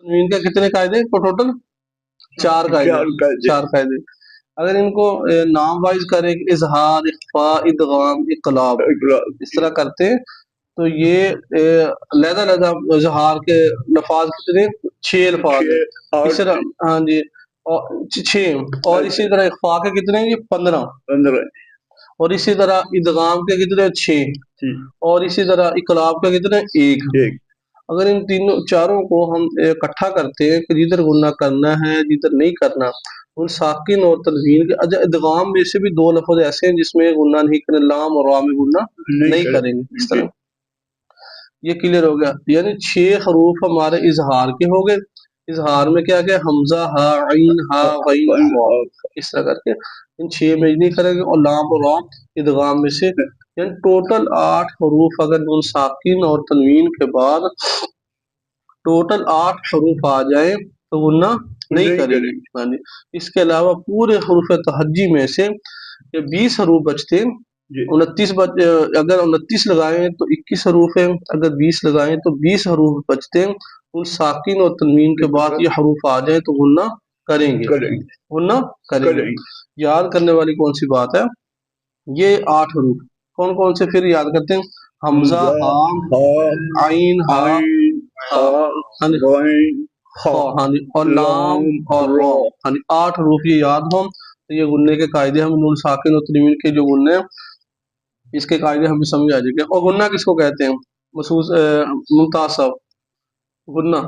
تنوین کے کتنے قاعدے کو ٹوٹل؟ چار قاعدے. اگر ان کو نام وائز کریں اظہار، اخفاء، ادغام، اقلاب اس طرح کرتے ہیں تو یہ علیحدہ اظہار کے لفاظ کتنے؟ 6 الفاظ ہیں. اس طرح ہاں جی 6. اور اسی طرح اخفاء کے کتنے ہیں؟ یہ 15. اور اسی طرح ادغام کے کتنے؟ 6. اور اسی طرح اقلاب کے کتنے؟ 1. اگر ان چاروں کو ہم اکٹھا کرتے ہیں کہ جدھر غنہ کرنا ہے جدھر نہیں کرنا، ان ساکن اور تنوین کے ادغام میں سے بھی 2 لفظ ایسے ہیں جس میں غنہ نہیں کریں، لام اور را میں غنہ نہیں کریں گے. اس طرح یہ کلیئر ہو گیا. یعنی 6 حروف ہمارے اظہار کے ہو گئے. اظہار میں کیا کیا؟ حمزہ، ہا، عین، ہا، غین، واو. اس طرح کر کے ان 6 میں نہیں کریں گے. اور لام اور را ادغام میں سے، یعنی ٹوٹل 8 حروف اگر نون ساکن اور تنوین کے بعد ٹوٹل 8 حروف آ جائیں تو غنہ نہیں کریں گے. اس کے علاوہ پورے حروف تہجی میں سے 20 حروف بچتے ہیں. 29 اگر 29 لگائیں تو 21 حروف ہیں، اگر 20 لگائیں تو 20 حروف بچتے ہیں. ان ساکن اور تنوین کے بعد یہ حروف آ جائیں تو غنہ کریں گے. غنہ کریں گے. یاد کرنے والی کون سی بات ہے؟ یہ 8 حروف کون کون سے پھر یاد کرتے ہیں؟ حمزہ، ہا، عین، ہا، اور لام اور را. 8 حروف یہ یاد ہوں تو یہ غنے کے قاعدے ہم نون ساکن اور تنوین کے جو غنے اس کے قاعدے ہمیں سمجھ آ جائے گا. اور غنہ کس کو کہتے ہیں ممتاز صاحب؟ غنہ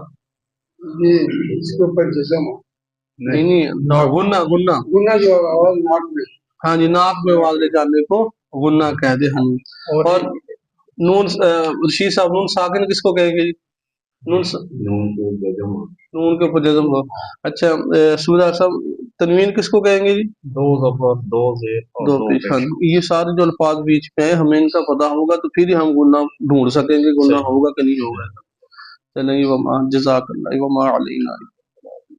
نہیں غنہ جو آواز ناک میں، ہاں جی ناک میں آواز لے جانے کو غنہ کہتے ہیں. اور نون رشید صاحب نون ساکن کس کو کہیں گے؟ نون کے اوپر جزم ہو. اچھا سورہ صاحب تنوین کس کو کہیں گے جی؟ 2 زبر 2 زیر 2 پیش. یہ سارے جو الفاظ بیچ میں ہیں ہمیں ان کا پتہ ہوگا تو پھر ہی ہم غنہ ڈھونڈ سکیں گے غنہ ہوگا کہ نہیں ہوگا. چلیں جزاک اللہ وما علینا.